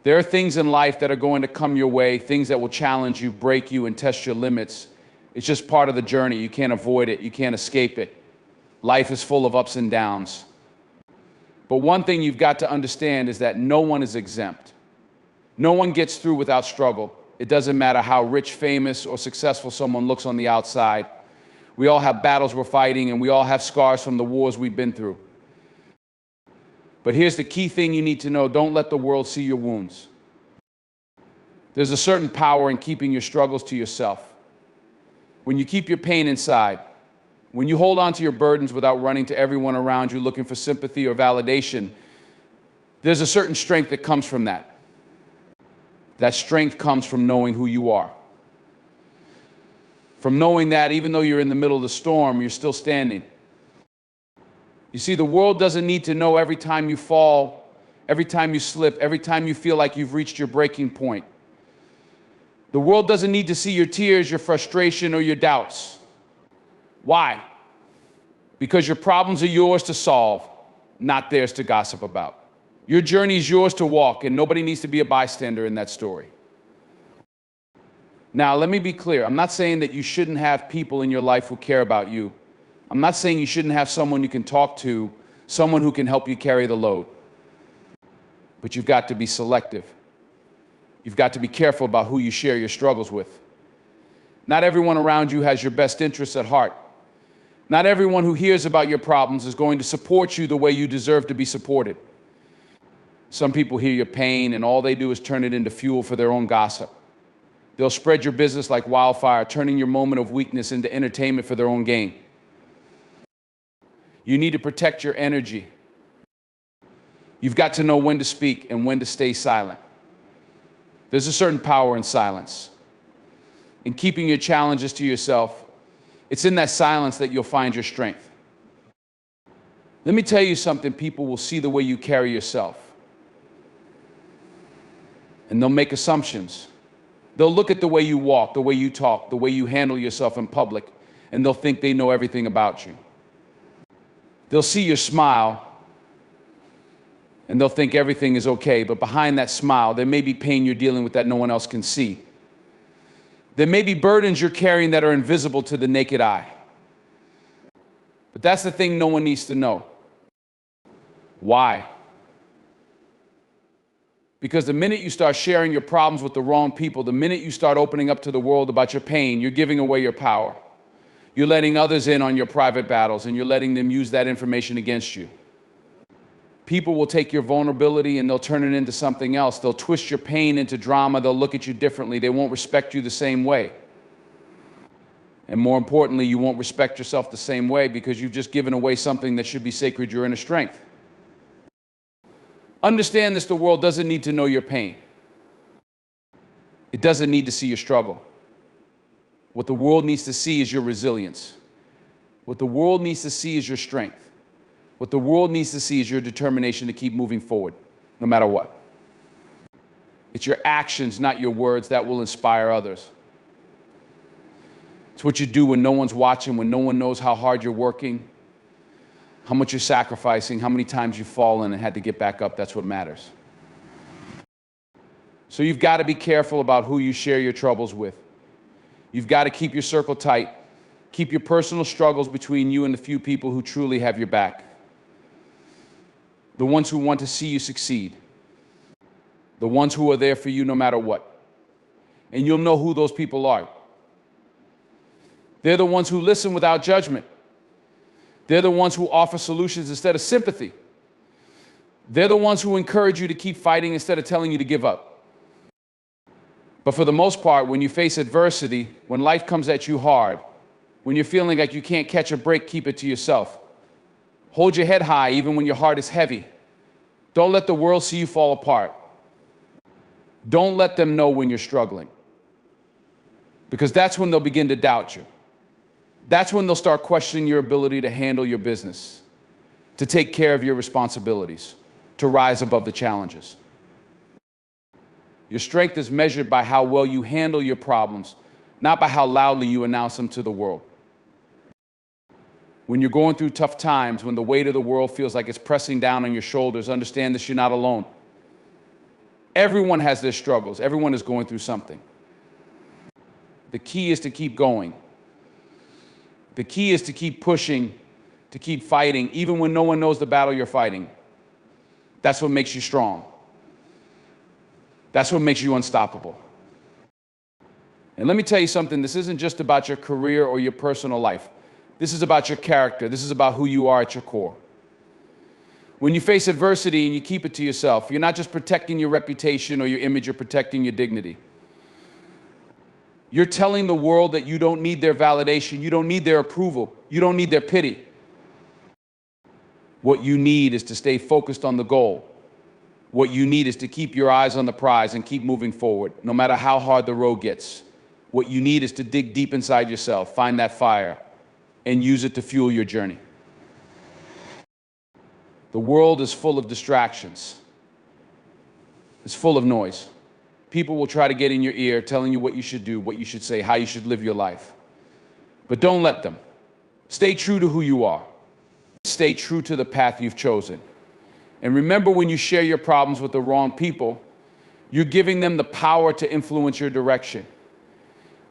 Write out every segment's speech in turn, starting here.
There are things in life that are going to come your way, things that will challenge you, break you, and test your limits. It's just part of the journey. You can't avoid it. You can't escape it. Life is full of ups and downs. But one thing you've got to understand is that no one is exempt. No one gets through without struggle. It doesn't matter how rich, famous, or successful someone looks on the outside. We all have battles we're fighting, and we all have scars from the wars we've been through. But here's the key thing you need to know. Don't let the world see your wounds. There's a certain power in keeping your struggles to yourself. When you keep your pain inside, when you hold on to your burdens without running to everyone around you looking for sympathy or validation, there's a certain strength that comes from that. That strength comes from knowing who you are. From knowing that even though you're in the middle of the storm, you're still standing. You see, the world doesn't need to know every time you fall, every time you slip, every time you feel like you've reached your breaking point. The world doesn't need to see your tears, your frustration, or your doubts. Why? Because your problems are yours to solve, not theirs to gossip about. Your journey is yours to walk, and nobody needs to be a bystander in that story. Now, let me be clear. I'm not saying that you shouldn't have people in your life who care about you. I'm not saying you shouldn't have someone you can talk to, someone who can help you carry the load. But you've got to be selective. You've got to be careful about who you share your struggles with. Not everyone around you has your best interests at heart. Not everyone who hears about your problems is going to support you the way you deserve to be supported. Some people hear your pain, and all they do is turn it into fuel for their own gossip. They'll spread your business like wildfire, turning your moment of weakness into entertainment for their own gain. You need to protect your energy. You've got to know when to speak and when to stay silent. There's a certain power in silence. In keeping your challenges to yourself, it's in that silence that you'll find your strength. Let me tell you something, people will see the way you carry yourself. And they'll make assumptions. They'll look at the way you walk, the way you talk, the way you handle yourself in public, and they'll think they know everything about you. They'll see your smile, and they'll think everything is okay, but behind that smile, there may be pain you're dealing with that no one else can see. There may be burdens you're carrying that are invisible to the naked eye. But that's the thing no one needs to know. Why? Because the minute you start sharing your problems with the wrong people, the minute you start opening up to the world about your pain, you're giving away your power. You're letting others in on your private battles, and you're letting them use that information against you. People will take your vulnerability and they'll turn it into something else. They'll twist your pain into drama. They'll look at you differently. They won't respect you the same way. And more importantly, you won't respect yourself the same way because you've just given away something that should be sacred, your inner strength. Understand this, the world doesn't need to know your pain. It doesn't need to see your struggle. What the world needs to see is your resilience. What the world needs to see is your strength. What the world needs to see is your determination to keep moving forward, no matter what. It's your actions, not your words, that will inspire others. It's what you do when no one's watching, when no one knows how hard you're working, how much you're sacrificing, how many times you've fallen and had to get back up. That's what matters. So you've got to be careful about who you share your troubles with. You've got to keep your circle tight. Keep your personal struggles between you and the few people who truly have your back. The ones who want to see you succeed. The ones who are there for you no matter what. And you'll know who those people are. They're the ones who listen without judgment. They're the ones who offer solutions instead of sympathy. They're the ones who encourage you to keep fighting instead of telling you to give up. But for the most part, when you face adversity, when life comes at you hard, when you're feeling like you can't catch a break, keep it to yourself. Hold your head high even when your heart is heavy. Don't let the world see you fall apart. Don't let them know when you're struggling. Because that's when they'll begin to doubt you. That's when they'll start questioning your ability to handle your business, to take care of your responsibilities, to rise above the challenges. Your strength is measured by how well you handle your problems, not by how loudly you announce them to the world. When you're going through tough times, when the weight of the world feels like it's pressing down on your shoulders, understand this, you're not alone. Everyone has their struggles. Everyone is going through something. The key is to keep going. The key is to keep pushing, to keep fighting, even when no one knows the battle you're fighting. That's what makes you strong. That's what makes you unstoppable. And let me tell you something, this isn't just about your career or your personal life. This is about your character. This is about who you are at your core. When you face adversity and you keep it to yourself, you're not just protecting your reputation or your image, you're protecting your dignity. You're telling the world that you don't need their validation, you don't need their approval, you don't need their pity. What you need is to stay focused on the goal. What you need is to keep your eyes on the prize and keep moving forward, no matter how hard the road gets. What you need is to dig deep inside yourself, find that fire, and use it to fuel your journey. The world is full of distractions. It's full of noise. People will try to get in your ear, telling you what you should do, what you should say, how you should live your life. But don't let them. Stay true to who you are. Stay true to the path you've chosen. And remember, when you share your problems with the wrong people, you're giving them the power to influence your direction.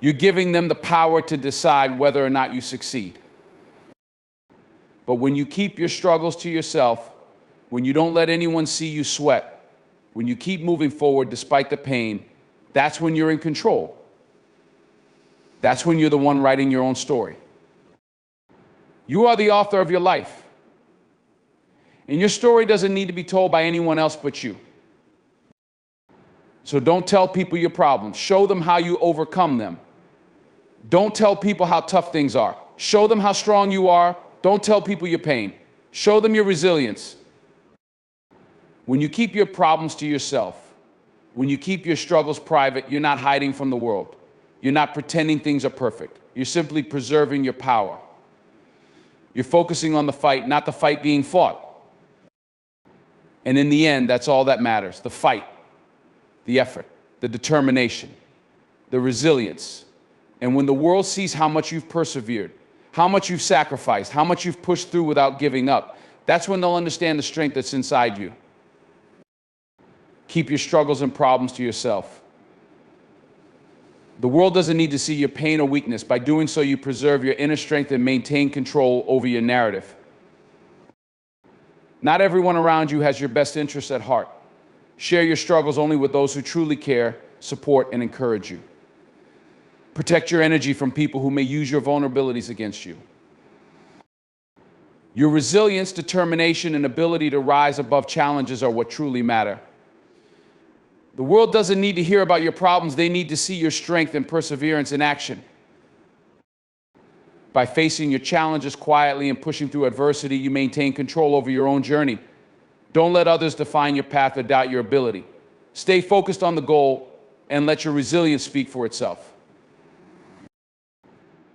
You're giving them the power to decide whether or not you succeed. But when you keep your struggles to yourself, when you don't let anyone see you sweat, when you keep moving forward despite the pain, that's when you're in control. That's when you're the one writing your own story. You are the author of your life. And your story doesn't need to be told by anyone else but you. So don't tell people your problems. Show them how you overcome them. Don't tell people how tough things are. Show them how strong you are. Don't tell people your pain. Show them your resilience. When you keep your problems to yourself, when you keep your struggles private, you're not hiding from the world. You're not pretending things are perfect. You're simply preserving your power. You're focusing on the fight, not the fight being fought. And in the end, that's all that matters. The fight, the effort, the determination, the resilience. And when the world sees how much you've persevered, how much you've sacrificed, how much you've pushed through without giving up, that's when they'll understand the strength that's inside you. Keep your struggles and problems to yourself. The world doesn't need to see your pain or weakness. By doing so, you preserve your inner strength and maintain control over your narrative. Not everyone around you has your best interests at heart. Share your struggles only with those who truly care, support, and encourage you. Protect your energy from people who may use your vulnerabilities against you. Your resilience, determination, and ability to rise above challenges are what truly matter. The world doesn't need to hear about your problems. They need to see your strength and perseverance in action. By facing your challenges quietly and pushing through adversity, you maintain control over your own journey. Don't let others define your path or doubt your ability. Stay focused on the goal and let your resilience speak for itself.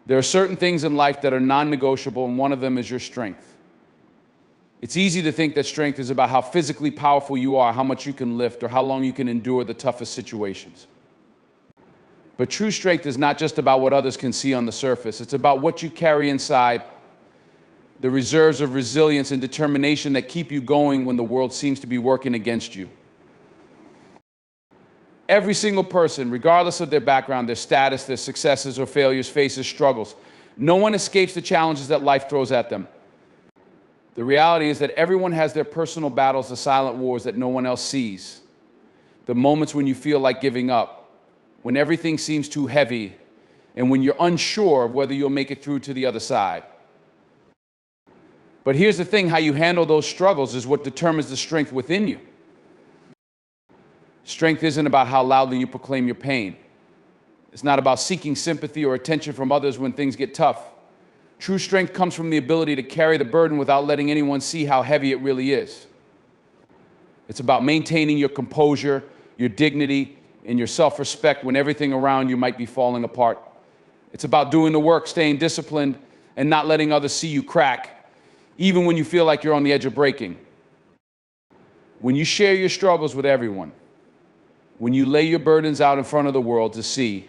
There are certain things in life that are non-negotiable, and one of them is your strength. It's easy to think that strength is about how physically powerful you are, how much you can lift, or how long you can endure the toughest situations. But true strength is not just about what others can see on the surface. It's about what you carry inside, the reserves of resilience and determination that keep you going when the world seems to be working against you. Every single person, regardless of their background, their status, their successes or failures, faces struggles. No one escapes the challenges that life throws at them. The reality is that everyone has their personal battles, the silent wars that no one else sees. The moments when you feel like giving up, when everything seems too heavy, and when you're unsure of whether you'll make it through to the other side. But here's the thing, how you handle those struggles is what determines the strength within you. Strength isn't about how loudly you proclaim your pain. It's not about seeking sympathy or attention from others when things get tough. True strength comes from the ability to carry the burden without letting anyone see how heavy it really is. It's about maintaining your composure, your dignity, and your self-respect when everything around you might be falling apart. It's about doing the work, staying disciplined, and not letting others see you crack, even when you feel like you're on the edge of breaking. When you share your struggles with everyone, when you lay your burdens out in front of the world to see,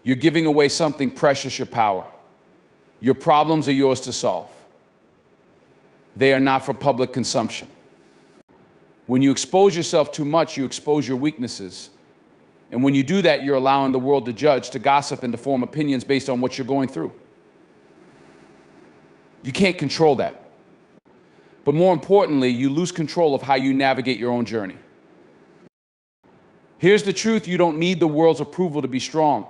you're giving away something precious, your power. Your problems are yours to solve. They are not for public consumption. When you expose yourself too much, you expose your weaknesses. And when you do that, you're allowing the world to judge, to gossip, and to form opinions based on what you're going through. You can't control that. But more importantly, you lose control of how you navigate your own journey. Here's the truth: you don't need the world's approval to be strong.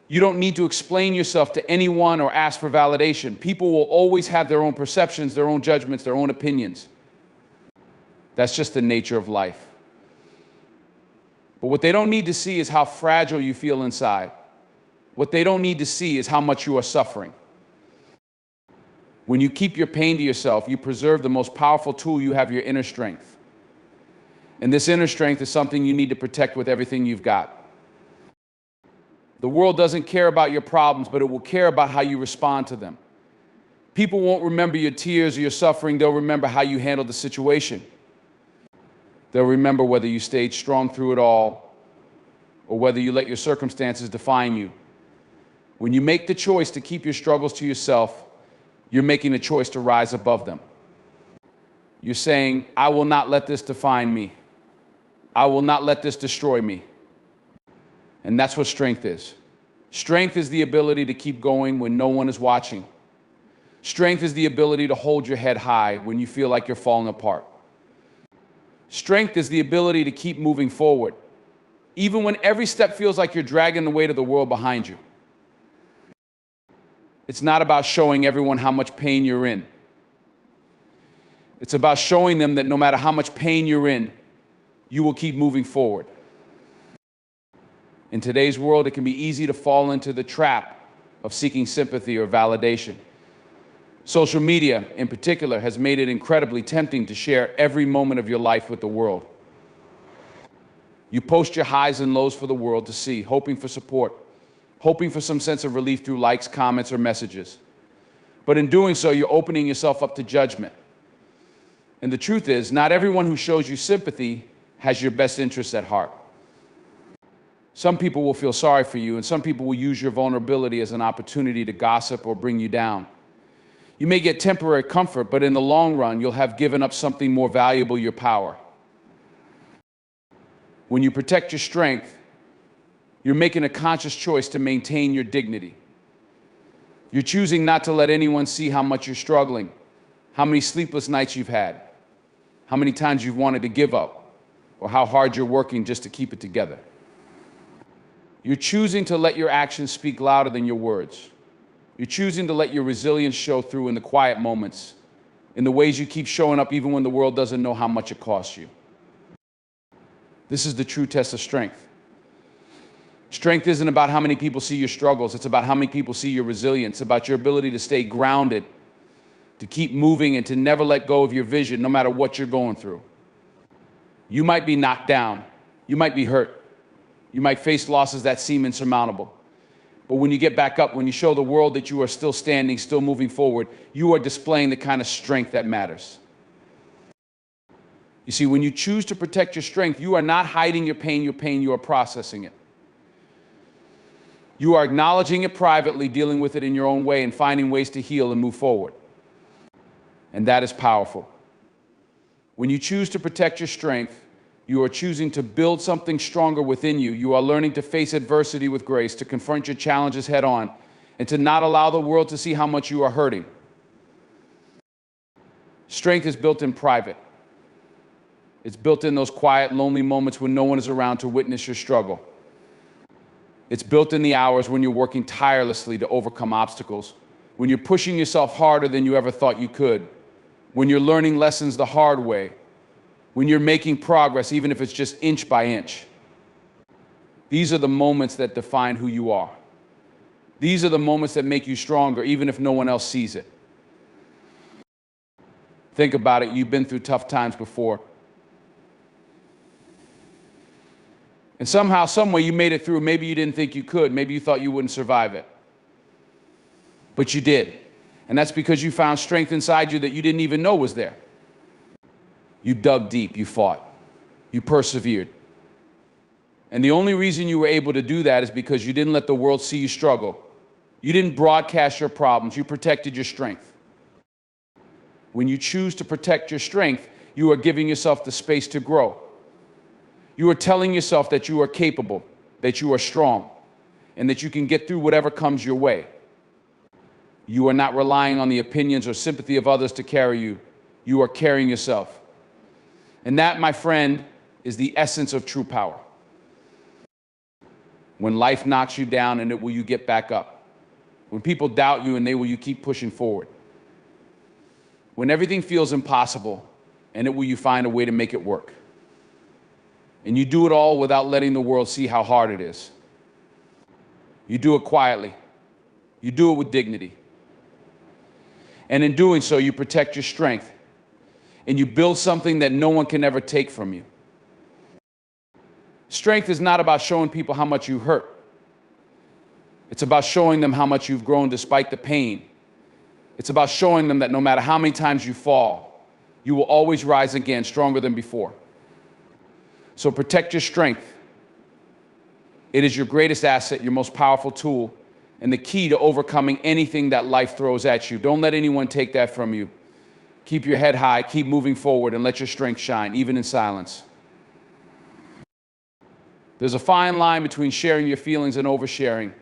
You don't need to explain yourself to anyone or ask for validation. People will always have their own perceptions, their own judgments, their own opinions. That's just the nature of life. But what they don't need to see is how fragile you feel inside. What they don't need to see is how much you are suffering. When you keep your pain to yourself, you preserve the most powerful tool you have, your inner strength. And this inner strength is something you need to protect with everything you've got. The world doesn't care about your problems, but it will care about how you respond to them. People won't remember your tears or your suffering. They'll remember how you handled the situation. They'll remember whether you stayed strong through it all or whether you let your circumstances define you. When you make the choice to keep your struggles to yourself, you're making the choice to rise above them. You're saying, I will not let this define me. I will not let this destroy me. And that's what strength is. Strength is the ability to keep going when no one is watching. Strength is the ability to hold your head high when you feel like you're falling apart. Strength is the ability to keep moving forward, even when every step feels like you're dragging the weight of the world behind you. It's not about showing everyone how much pain you're in. It's about showing them that no matter how much pain you're in, you will keep moving forward. In today's world, it can be easy to fall into the trap of seeking sympathy or validation. Social media, in particular, has made it incredibly tempting to share every moment of your life with the world. You post your highs and lows for the world to see, hoping for support, hoping for some sense of relief through likes, comments, or messages. But in doing so, you're opening yourself up to judgment. And the truth is, not everyone who shows you sympathy has your best interests at heart. Some people will feel sorry for you, and some people will use your vulnerability as an opportunity to gossip or bring you down. You may get temporary comfort, but in the long run, you'll have given up something more valuable, your power. When you protect your strength, you're making a conscious choice to maintain your dignity. You're choosing not to let anyone see how much you're struggling, how many sleepless nights you've had, how many times you've wanted to give up, or how hard you're working just to keep it together. You're choosing to let your actions speak louder than your words. You're choosing to let your resilience show through in the quiet moments, in the ways you keep showing up even when the world doesn't know how much it costs you. This is the true test of strength. Strength isn't about how many people see your struggles. It's about how many people see your resilience, about your ability to stay grounded, to keep moving, and to never let go of your vision no matter what you're going through. You might be knocked down. You might be hurt. You might face losses that seem insurmountable. But when you get back up, when you show the world that you are still standing, still moving forward, you are displaying the kind of strength that matters. You see, when you choose to protect your strength, you are not hiding your pain, you are processing it. You are acknowledging it privately, dealing with it in your own way, and finding ways to heal and move forward. And that is powerful. When you choose to protect your strength, you are choosing to build something stronger within you. You are learning to face adversity with grace, to confront your challenges head on, and to not allow the world to see how much you are hurting. Strength is built in private. It's built in those quiet, lonely moments when no one is around to witness your struggle. It's built in the hours when you're working tirelessly to overcome obstacles, when you're pushing yourself harder than you ever thought you could, when you're learning lessons the hard way, when you're making progress, even if it's just inch by inch. These are the moments that define who you are. These are the moments that make you stronger, even if no one else sees it. Think about it. You've been through tough times before. And somehow, someway, you made it through. Maybe you didn't think you could. Maybe you thought you wouldn't survive it. But you did. And that's because you found strength inside you that you didn't even know was there. You dug deep. You fought. You persevered. And the only reason you were able to do that is because you didn't let the world see you struggle. You didn't broadcast your problems. You protected your strength. When you choose to protect your strength, you are giving yourself the space to grow. You are telling yourself that you are capable, that you are strong, and that you can get through whatever comes your way. You are not relying on the opinions or sympathy of others to carry you. You are carrying yourself. And that, my friend, is the essence of true power. When life knocks you down, and it will you get back up. When people doubt you, and they will you keep pushing forward. When everything feels impossible, and it will you find a way to make it work. And you do it all without letting the world see how hard it is. You do it quietly. You do it with dignity. And in doing so, you protect your strength. And you build something that no one can ever take from you. Strength is not about showing people how much you hurt. It's about showing them how much you've grown despite the pain. It's about showing them that no matter how many times you fall, you will always rise again stronger than before. So protect your strength. It is your greatest asset, your most powerful tool, and the key to overcoming anything that life throws at you. Don't let anyone take that from you. Keep your head high, keep moving forward, and let your strength shine, even in silence. There's a fine line between sharing your feelings and oversharing.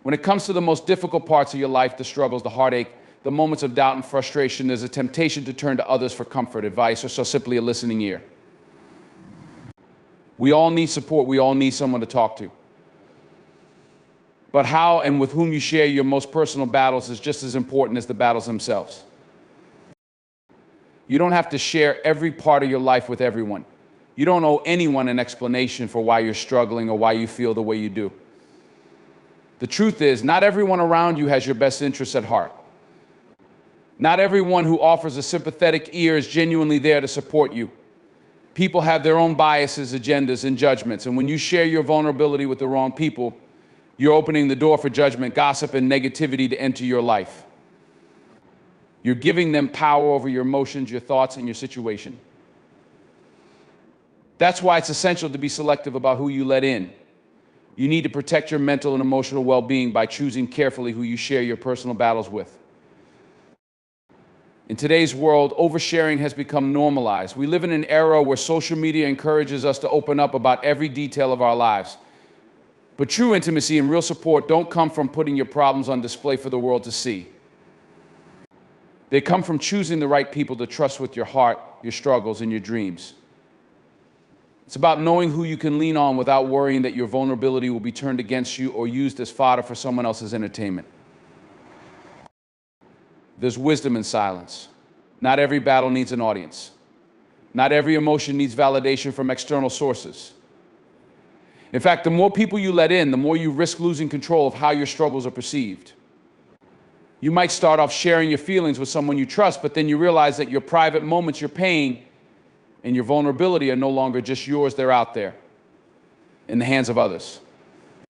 When it comes to the most difficult parts of your life, the struggles, the heartache, the moments of doubt and frustration, there's a temptation to turn to others for comfort, advice, or so simply a listening ear. We all need support. We all need someone to talk to. But how and with whom you share your most personal battles is just as important as the battles themselves. You don't have to share every part of your life with everyone. You don't owe anyone an explanation for why you're struggling or why you feel the way you do. The truth is, not everyone around you has your best interests at heart. Not everyone who offers a sympathetic ear is genuinely there to support you. People have their own biases, agendas, and judgments, and when you share your vulnerability with the wrong people, you're opening the door for judgment, gossip, and negativity to enter your life. You're giving them power over your emotions, your thoughts, and your situation. That's why it's essential to be selective about who you let in. You need to protect your mental and emotional well-being by choosing carefully who you share your personal battles with. In today's world, oversharing has become normalized. We live in an era where social media encourages us to open up about every detail of our lives. But true intimacy and real support don't come from putting your problems on display for the world to see. They come from choosing the right people to trust with your heart, your struggles, and your dreams. It's about knowing who you can lean on without worrying that your vulnerability will be turned against you or used as fodder for someone else's entertainment. There's wisdom in silence. Not every battle needs an audience. Not every emotion needs validation from external sources. In fact, the more people you let in, the more you risk losing control of how your struggles are perceived. You might start off sharing your feelings with someone you trust, but then you realize that your private moments, your pain, and your vulnerability are no longer just yours, they're out there in the hands of others.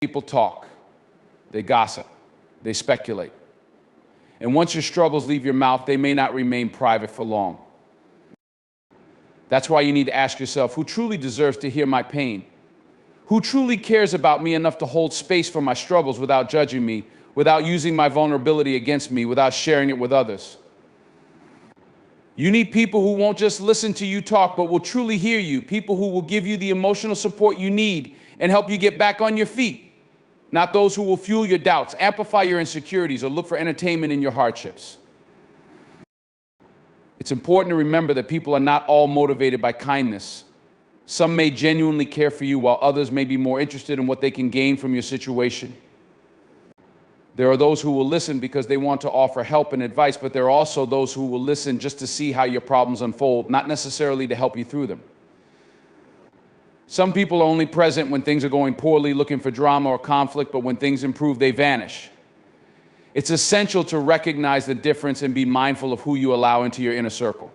People talk, they gossip, they speculate. And once your struggles leave your mouth, they may not remain private for long. That's why you need to ask yourself, who truly deserves to hear my pain? Who truly cares about me enough to hold space for my struggles without judging me, without using my vulnerability against me, without sharing it with others? You need people who won't just listen to you talk, but will truly hear you. People who will give you the emotional support you need and help you get back on your feet. Not those who will fuel your doubts, amplify your insecurities, or look for entertainment in your hardships. It's important to remember that people are not all motivated by kindness. Some may genuinely care for you, while others may be more interested in what they can gain from your situation. There are those who will listen because they want to offer help and advice, but there are also those who will listen just to see how your problems unfold, not necessarily to help you through them. Some people are only present when things are going poorly, looking for drama or conflict, but when things improve, they vanish. It's essential to recognize the difference and be mindful of who you allow into your inner circle.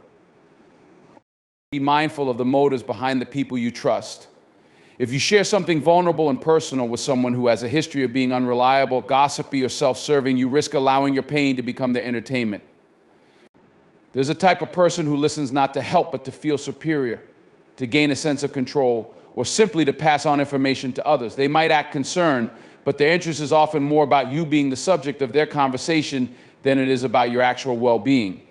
Be mindful of the motives behind the people you trust. If you share something vulnerable and personal with someone who has a history of being unreliable, gossipy, or self-serving, you risk allowing your pain to become their entertainment. There's a type of person who listens not to help, but to feel superior, to gain a sense of control, or simply to pass on information to others. They might act concerned, but their interest is often more about you being the subject of their conversation than it is about your actual well-being.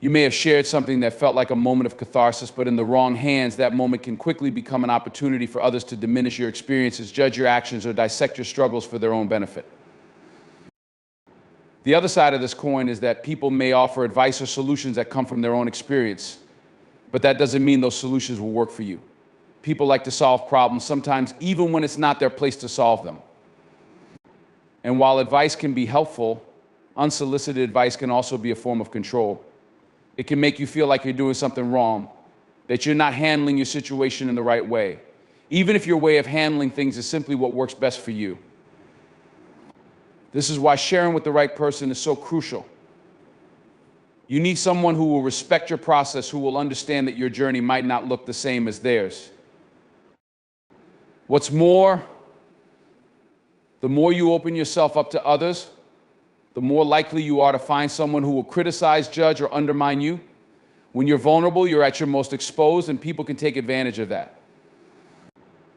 You may have shared something that felt like a moment of catharsis, but in the wrong hands, that moment can quickly become an opportunity for others to diminish your experiences, judge your actions, or dissect your struggles for their own benefit. The other side of this coin is that people may offer advice or solutions that come from their own experience, but that doesn't mean those solutions will work for you. People like to solve problems, sometimes even when it's not their place to solve them. And while advice can be helpful, unsolicited advice can also be a form of control. It can make you feel like you're doing something wrong, that you're not handling your situation in the right way, even if your way of handling things is simply what works best for you. This is why sharing with the right person is so crucial. You need someone who will respect your process, who will understand that your journey might not look the same as theirs. What's more, the more you open yourself up to others, the more likely you are to find someone who will criticize, judge, or undermine you. When you're vulnerable, you're at your most exposed, and people can take advantage of that.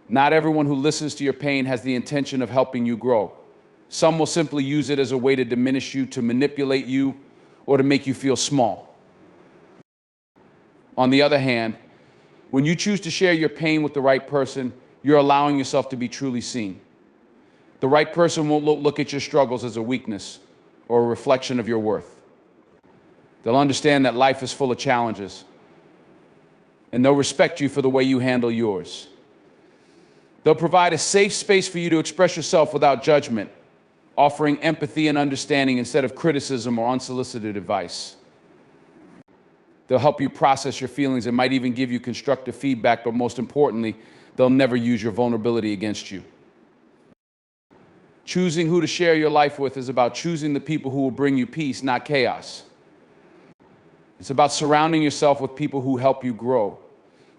Not everyone who listens to your pain has the intention of helping you grow. Some will simply use it as a way to diminish you, to manipulate you, or to make you feel small. On the other hand, when you choose to share your pain with the right person, you're allowing yourself to be truly seen. The right person won't look at your struggles as a weakness or a reflection of your worth. They'll understand that life is full of challenges, and they'll respect you for the way you handle yours. They'll provide a safe space for you to express yourself without judgment, offering empathy and understanding instead of criticism or unsolicited advice. They'll help you process your feelings and might even give you constructive feedback, but most importantly, they'll never use your vulnerability against you. Choosing who to share your life with is about choosing the people who will bring you peace, not chaos. It's about surrounding yourself with people who help you grow,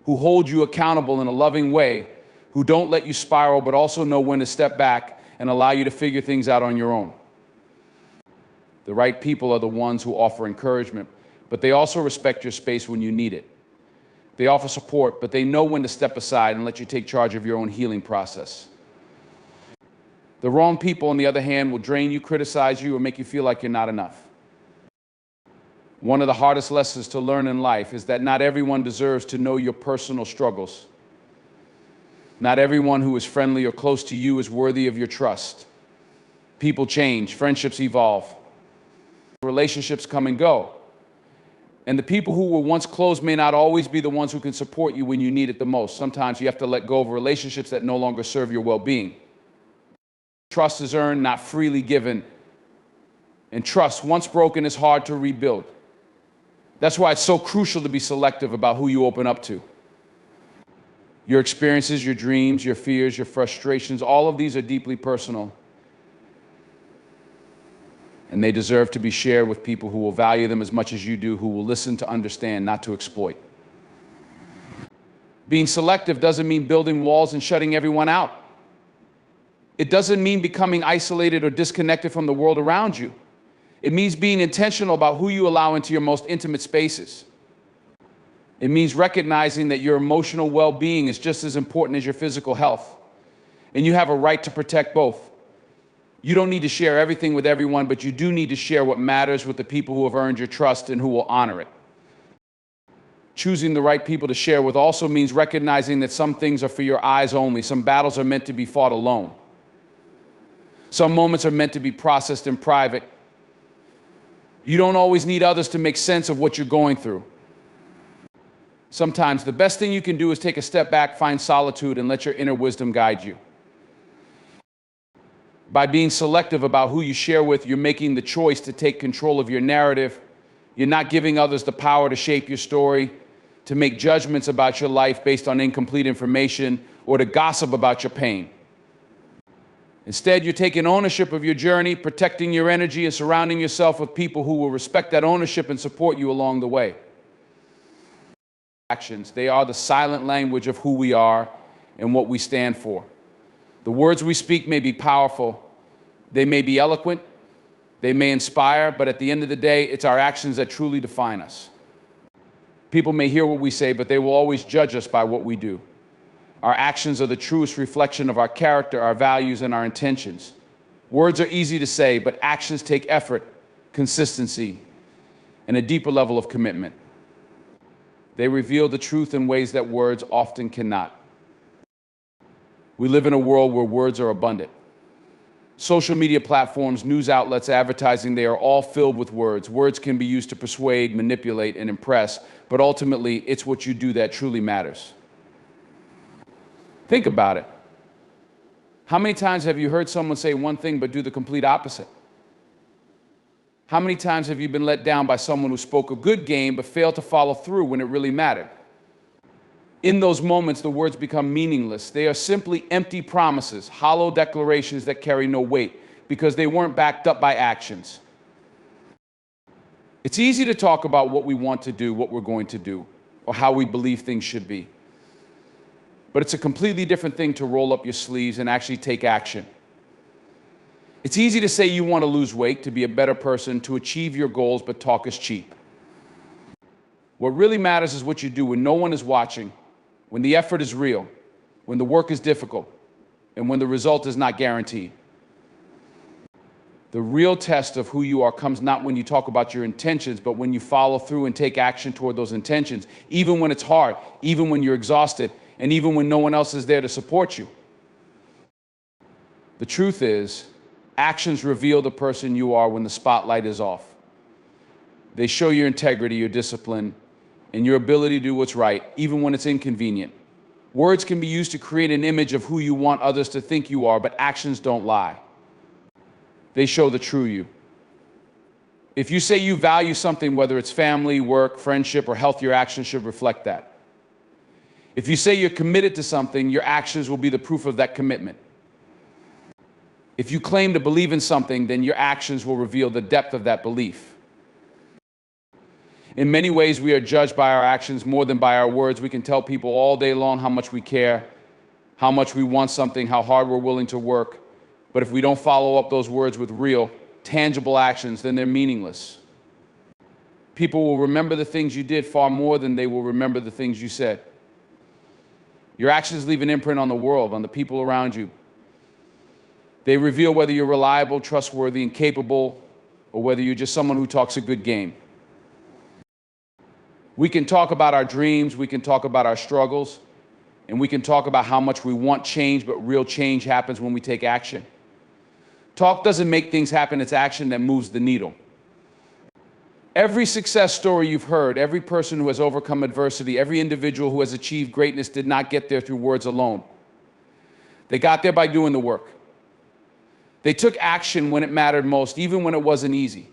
who hold you accountable in a loving way, who don't let you spiral, but also know when to step back and allow you to figure things out on your own. The right people are the ones who offer encouragement, but they also respect your space when you need it. They offer support, but they know when to step aside and let you take charge of your own healing process. The wrong people, on the other hand, will drain you, criticize you, or make you feel like you're not enough. One of the hardest lessons to learn in life is that not everyone deserves to know your personal struggles. Not everyone who is friendly or close to you is worthy of your trust. People change, friendships evolve, relationships come and go. And the people who were once close may not always be the ones who can support you when you need it the most. Sometimes you have to let go of relationships that no longer serve your well-being. Trust is earned, not freely given. And trust, once broken, is hard to rebuild. That's why it's so crucial to be selective about who you open up to. Your experiences, your dreams, your fears, your frustrations, all of these are deeply personal. And they deserve to be shared with people who will value them as much as you do, who will listen to understand, not to exploit. Being selective doesn't mean building walls and shutting everyone out. It doesn't mean becoming isolated or disconnected from the world around you. It means being intentional about who you allow into your most intimate spaces. It means recognizing that your emotional well-being is just as important as your physical health, and you have a right to protect both. You don't need to share everything with everyone, but you do need to share what matters with the people who have earned your trust and who will honor it. Choosing the right people to share with also means recognizing that some things are for your eyes only. Some battles are meant to be fought alone. Some moments are meant to be processed in private. You don't always need others to make sense of what you're going through. Sometimes the best thing you can do is take a step back, find solitude, and let your inner wisdom guide you. By being selective about who you share with, you're making the choice to take control of your narrative. You're not giving others the power to shape your story, to make judgments about your life based on incomplete information, or to gossip about your pain. Instead, you're taking ownership of your journey, protecting your energy, and surrounding yourself with people who will respect that ownership and support you along the way. Actions, they are the silent language of who we are and what we stand for. The words we speak may be powerful, they may be eloquent, they may inspire, but at the end of the day, it's our actions that truly define us. People may hear what we say, but they will always judge us by what we do. Our actions are the truest reflection of our character, our values, and our intentions. Words are easy to say, but actions take effort, consistency, and a deeper level of commitment. They reveal the truth in ways that words often cannot. We live in a world where words are abundant. Social media platforms, news outlets, advertising, they are all filled with words. Words can be used to persuade, manipulate, and impress, but ultimately, it's what you do that truly matters. Think about it. How many times have you heard someone say one thing but do the complete opposite? How many times have you been let down by someone who spoke a good game but failed to follow through when it really mattered? In those moments, the words become meaningless. They are simply empty promises, hollow declarations that carry no weight because they weren't backed up by actions. It's easy to talk about what we want to do, what we're going to do, or how we believe things should be. But it's a completely different thing to roll up your sleeves and actually take action. It's easy to say you want to lose weight, to be a better person, to achieve your goals, but talk is cheap. What really matters is what you do when no one is watching, when the effort is real, when the work is difficult, and when the result is not guaranteed. The real test of who you are comes not when you talk about your intentions, but when you follow through and take action toward those intentions, even when it's hard, even when you're exhausted, and even when no one else is there to support you. The truth is, actions reveal the person you are when the spotlight is off. They show your integrity, your discipline, and your ability to do what's right, even when it's inconvenient. Words can be used to create an image of who you want others to think you are, but actions don't lie. They show the true you. If you say you value something, whether it's family, work, friendship, or health, your actions should reflect that. If you say you're committed to something, your actions will be the proof of that commitment. If you claim to believe in something, then your actions will reveal the depth of that belief. In many ways, we are judged by our actions more than by our words. We can tell people all day long how much we care, how much we want something, how hard we're willing to work. But if we don't follow up those words with real, tangible actions, then they're meaningless. People will remember the things you did far more than they will remember the things you said. Your actions leave an imprint on the world, on the people around you. They reveal whether you're reliable, trustworthy, and capable, or whether you're just someone who talks a good game. We can talk about our dreams, we can talk about our struggles, and we can talk about how much we want change, but real change happens when we take action. Talk doesn't make things happen, it's action that moves the needle. Every success story you've heard, every person who has overcome adversity, every individual who has achieved greatness did not get there through words alone. They got there by doing the work. They took action when it mattered most, even when it wasn't easy.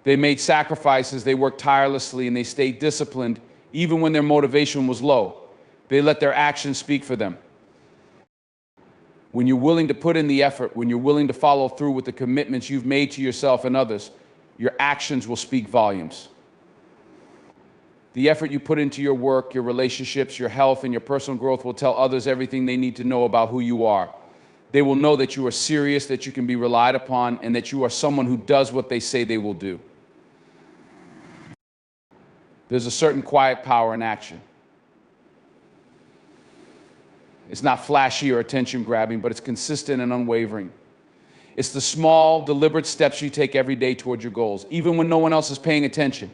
They made sacrifices, they worked tirelessly, and they stayed disciplined even when their motivation was low. They let their actions speak for them. When you're willing to put in the effort, when you're willing to follow through with the commitments you've made to yourself and others, your actions will speak volumes. The effort you put into your work, your relationships, your health, and your personal growth will tell others everything they need to know about who you are. They will know that you are serious, that you can be relied upon, and that you are someone who does what they say they will do. There's a certain quiet power in action. It's not flashy or attention-grabbing, but it's consistent and unwavering. It's the small, deliberate steps you take every day toward your goals, even when no one else is paying attention.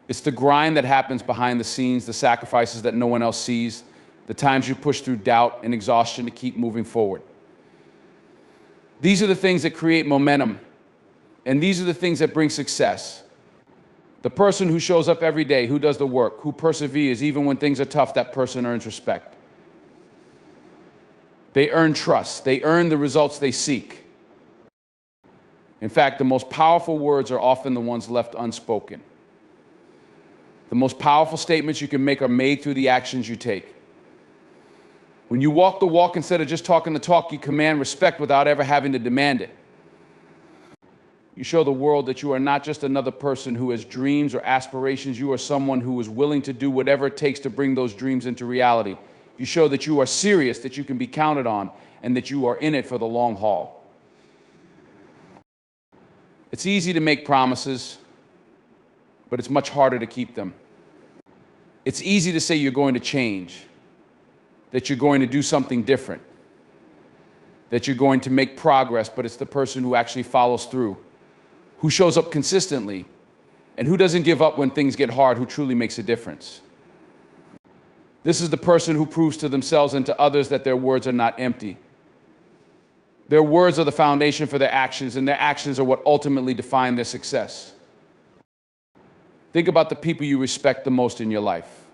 It's the grind that happens behind the scenes, the sacrifices that no one else sees, the times you push through doubt and exhaustion to keep moving forward. These are the things that create momentum, and these are the things that bring success. The person who shows up every day, who does the work, who perseveres even when things are tough, that person earns respect. They earn trust. They earn the results they seek. In fact, the most powerful words are often the ones left unspoken. The most powerful statements you can make are made through the actions you take. When you walk the walk instead of just talking the talk, you command respect without ever having to demand it. You show the world that you are not just another person who has dreams or aspirations. You are someone who is willing to do whatever it takes to bring those dreams into reality. You show that you are serious, that you can be counted on, and that you are in it for the long haul. It's easy to make promises, but it's much harder to keep them. It's easy to say you're going to change, that you're going to do something different, that you're going to make progress, but it's the person who actually follows through who shows up consistently, and who doesn't give up when things get hard, who truly makes a difference. This is the person who proves to themselves and to others that their words are not empty. Their words are the foundation for their actions, and their actions are what ultimately define their success. Think about the people you respect the most in your life.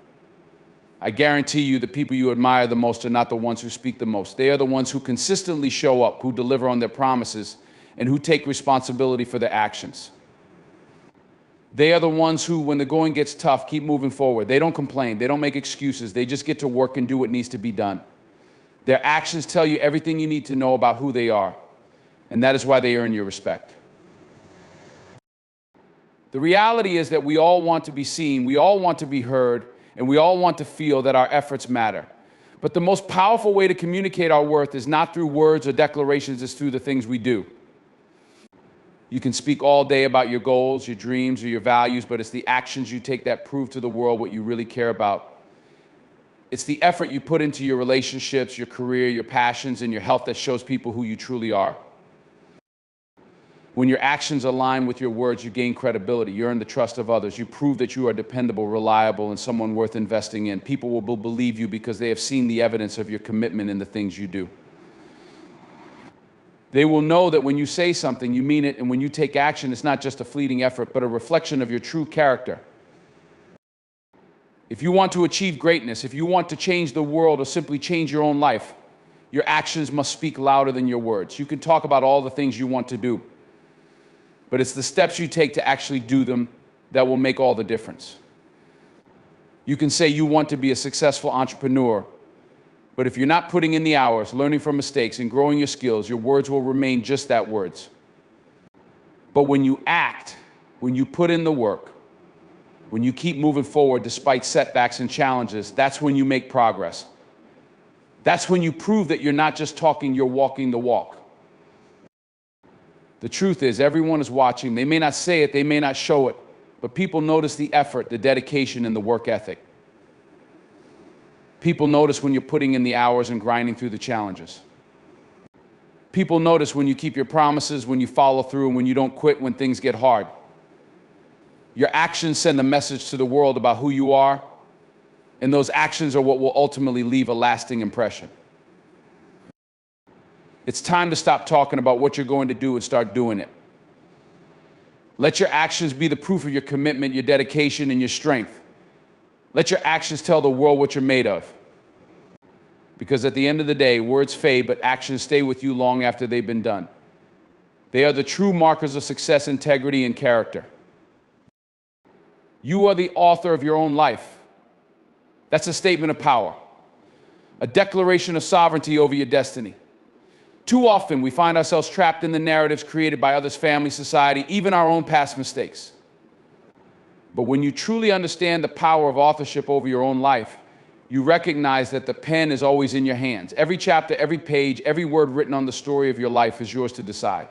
I guarantee you the people you admire the most are not the ones who speak the most. They are the ones who consistently show up, who deliver on their promises, and who take responsibility for their actions. They are the ones who, when the going gets tough, keep moving forward. They don't complain. They don't make excuses. They just get to work and do what needs to be done. Their actions tell you everything you need to know about who they are, and that is why they earn your respect. The reality is that we all want to be seen, we all want to be heard, and we all want to feel that our efforts matter. But the most powerful way to communicate our worth is not through words or declarations, it's through the things we do. You can speak all day about your goals, your dreams, or your values, but it's the actions you take that prove to the world what you really care about. It's the effort you put into your relationships, your career, your passions, and your health that shows people who you truly are. When your actions align with your words, you gain credibility. You earn the trust of others. You prove that you are dependable, reliable, and someone worth investing in. People will believe you because they have seen the evidence of your commitment in the things you do. They will know that when you say something, you mean it, and when you take action, it's not just a fleeting effort, but a reflection of your true character. If you want to achieve greatness, if you want to change the world or simply change your own life, your actions must speak louder than your words. You can talk about all the things you want to do, but it's the steps you take to actually do them that will make all the difference. You can say you want to be a successful entrepreneur, but if you're not putting in the hours, learning from mistakes, and growing your skills, your words will remain just that, words. But when you act, when you put in the work, when you keep moving forward despite setbacks and challenges, that's when you make progress. That's when you prove that you're not just talking, you're walking the walk. The truth is, everyone is watching. They may not say it, they may not show it, but people notice the effort, the dedication, and the work ethic. People notice when you're putting in the hours and grinding through the challenges. People notice when you keep your promises, when you follow through, and when you don't quit when things get hard. Your actions send a message to the world about who you are, and those actions are what will ultimately leave a lasting impression. It's time to stop talking about what you're going to do and start doing it. Let your actions be the proof of your commitment, your dedication, and your strength. Let your actions tell the world what you're made of. Because at the end of the day, words fade, but actions stay with you long after they've been done. They are the true markers of success, integrity, and character. You are the author of your own life. That's a statement of power, a declaration of sovereignty over your destiny. Too often, we find ourselves trapped in the narratives created by others, family, society, even our own past mistakes. But when you truly understand the power of authorship over your own life, you recognize that the pen is always in your hands. Every chapter, every page, every word written on the story of your life is yours to decide.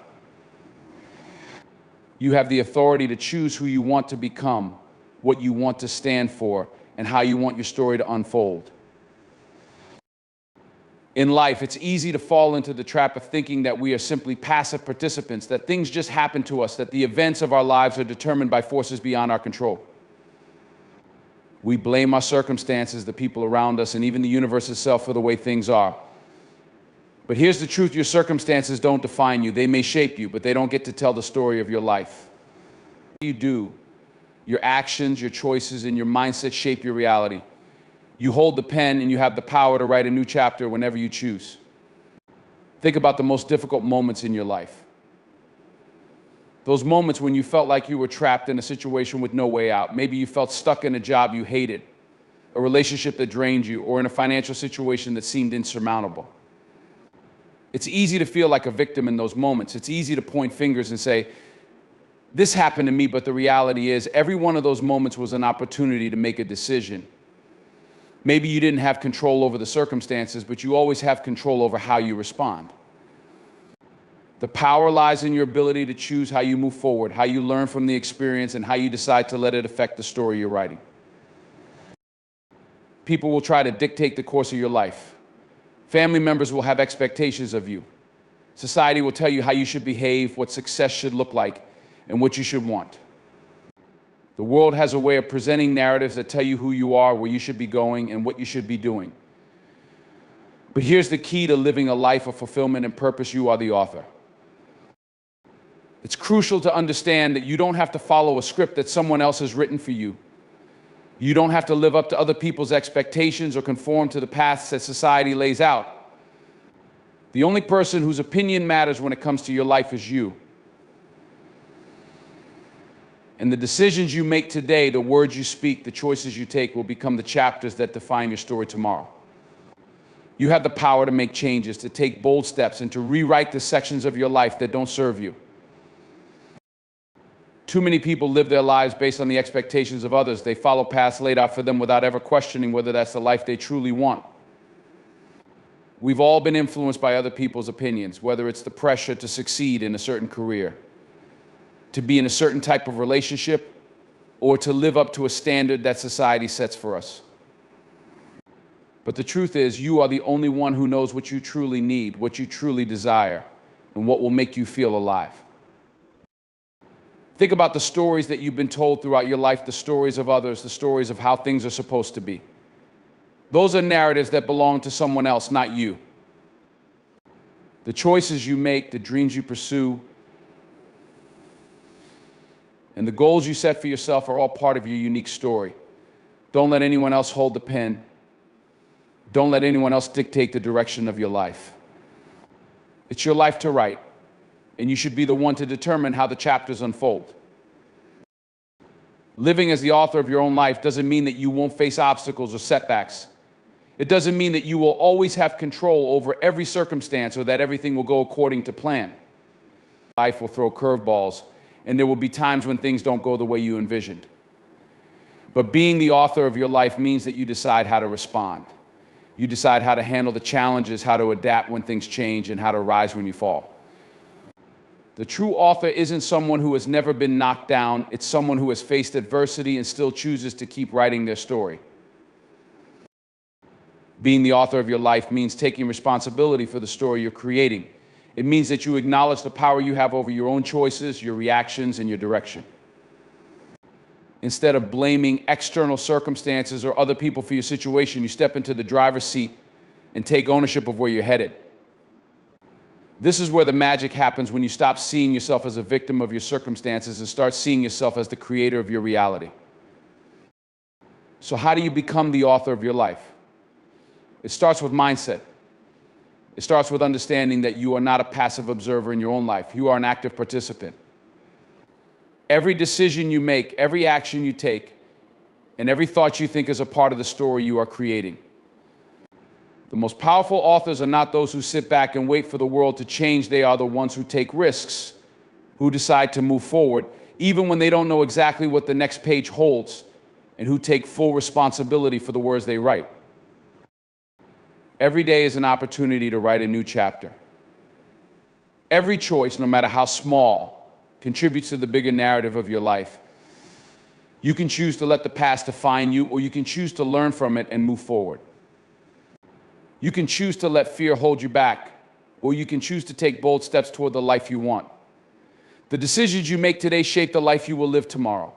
You have the authority to choose who you want to become, what you want to stand for, and how you want your story to unfold. In life, it's easy to fall into the trap of thinking that we are simply passive participants, that things just happen to us, that the events of our lives are determined by forces beyond our control. We blame our circumstances, the people around us, and even the universe itself for the way things are. But here's the truth: your circumstances don't define you. They may shape you, but they don't get to tell the story of your life. You do. Your actions, your choices, and your mindset shape your reality. You hold the pen and you have the power to write a new chapter whenever you choose. Think about the most difficult moments in your life. Those moments when you felt like you were trapped in a situation with no way out. Maybe you felt stuck in a job you hated, a relationship that drained you, or in a financial situation that seemed insurmountable. It's easy to feel like a victim in those moments. It's easy to point fingers and say, this happened to me, but the reality is every one of those moments was an opportunity to make a decision. Maybe you didn't have control over the circumstances, but you always have control over how you respond. The power lies in your ability to choose how you move forward, how you learn from the experience, and how you decide to let it affect the story you're writing. People will try to dictate the course of your life. Family members will have expectations of you. Society will tell you how you should behave, what success should look like. and what you should want. The world has a way of presenting narratives that tell you who you are, where you should be going, and what you should be doing. But here's the key to living a life of fulfillment and purpose: you are the author. It's crucial to understand that you don't have to follow a script that someone else has written for you. You don't have to live up to other people's expectations or conform to the paths that society lays out. The only person whose opinion matters when it comes to your life is you. And the decisions you make today, the words you speak, the choices you take will become the chapters that define your story tomorrow. You have the power to make changes, to take bold steps, and to rewrite the sections of your life that don't serve you. Too many people live their lives based on the expectations of others. They follow paths laid out for them without ever questioning whether that's the life they truly want. We've all been influenced by other people's opinions, whether it's the pressure to succeed in a certain career, to be in a certain type of relationship, or to live up to a standard that society sets for us. But the truth is, you are the only one who knows what you truly need, what you truly desire, and what will make you feel alive. Think about the stories that you've been told throughout your life, the stories of others, the stories of how things are supposed to be. Those are narratives that belong to someone else, not you. The choices you make, the dreams you pursue, and the goals you set for yourself are all part of your unique story. Don't let anyone else hold the pen. Don't let anyone else dictate the direction of your life. It's your life to write, and you should be the one to determine how the chapters unfold. Living as the author of your own life doesn't mean that you won't face obstacles or setbacks. It doesn't mean that you will always have control over every circumstance or that everything will go according to plan. Life will throw curveballs, and there will be times when things don't go the way you envisioned. But being the author of your life means that you decide how to respond. You decide how to handle the challenges, how to adapt when things change, and how to rise when you fall. The true author isn't someone who has never been knocked down. It's someone who has faced adversity and still chooses to keep writing their story. Being the author of your life means taking responsibility for the story you're creating. It means that you acknowledge the power you have over your own choices, your reactions, and your direction. Instead of blaming external circumstances or other people for your situation, you step into the driver's seat and take ownership of where you're headed. This is where the magic happens, when you stop seeing yourself as a victim of your circumstances and start seeing yourself as the creator of your reality. So how do you become the author of your life? It starts with mindset. It starts with understanding that you are not a passive observer in your own life. You are an active participant. Every decision you make, every action you take, and every thought you think is a part of the story you are creating. The most powerful authors are not those who sit back and wait for the world to change. They are the ones who take risks, who decide to move forward, even when they don't know exactly what the next page holds, and who take full responsibility for the words they write. Every day is an opportunity to write a new chapter. Every choice, no matter how small, contributes to the bigger narrative of your life. You can choose to let the past define you, or you can choose to learn from it and move forward. You can choose to let fear hold you back, or you can choose to take bold steps toward the life you want. The decisions you make today shape the life you will live tomorrow.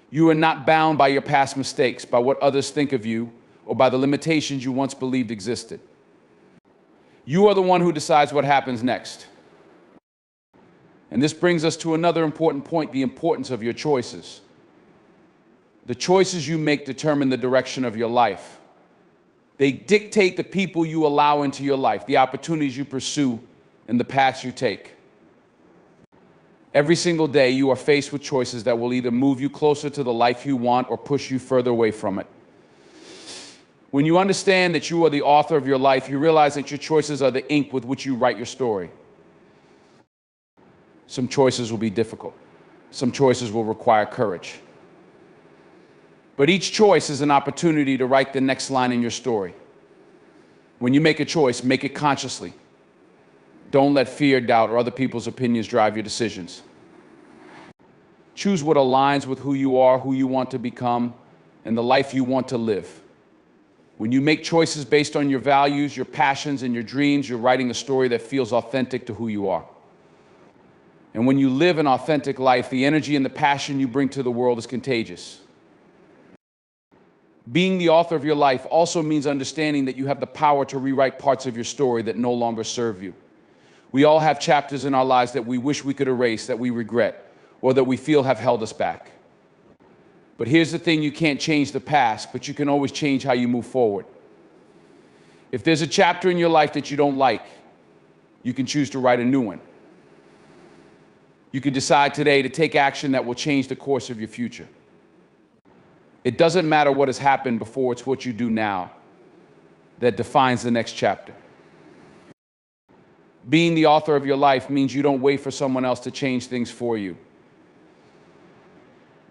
You are not bound by your past mistakes, by what others think of you, or by the limitations you once believed existed. You are the one who decides what happens next. And this brings us to another important point: the importance of your choices. The choices you make determine the direction of your life. They dictate the people you allow into your life, the opportunities you pursue, and the paths you take. Every single day, you are faced with choices that will either move you closer to the life you want or push you further away from it. When you understand that you are the author of your life, you realize that your choices are the ink with which you write your story. Some choices will be difficult. Some choices will require courage. But each choice is an opportunity to write the next line in your story. When you make a choice, make it consciously. Don't let fear, doubt, or other people's opinions drive your decisions. Choose what aligns with who you are, who you want to become, and the life you want to live. When you make choices based on your values, your passions, and your dreams, you're writing a story that feels authentic to who you are. And when you live an authentic life, the energy and the passion you bring to the world is contagious. Being the author of your life also means understanding that you have the power to rewrite parts of your story that no longer serve you. We all have chapters in our lives that we wish we could erase, that we regret, or that we feel have held us back. But here's the thing, you can't change the past, but you can always change how you move forward. If there's a chapter in your life that you don't like, you can choose to write a new one. You can decide today to take action that will change the course of your future. It doesn't matter what has happened before, it's what you do now that defines the next chapter. Being the author of your life means you don't wait for someone else to change things for you.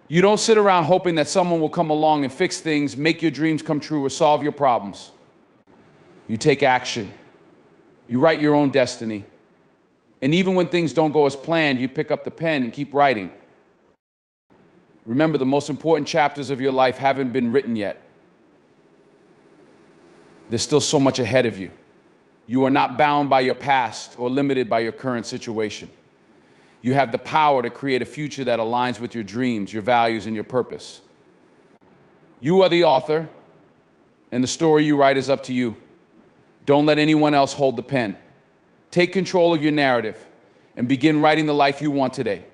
You don't sit around hoping that someone will come along and fix things, make your dreams come true, or solve your problems. You take action. You write your own destiny. And even when things don't go as planned, you pick up the pen and keep writing. Remember, the most important chapters of your life haven't been written yet. There's still so much ahead of you. You are not bound by your past or limited by your current situation. You have the power to create a future that aligns with your dreams, your values, and your purpose. You are the author, and the story you write is up to you. Don't let anyone else hold the pen. Take control of your narrative and begin writing the life you want today.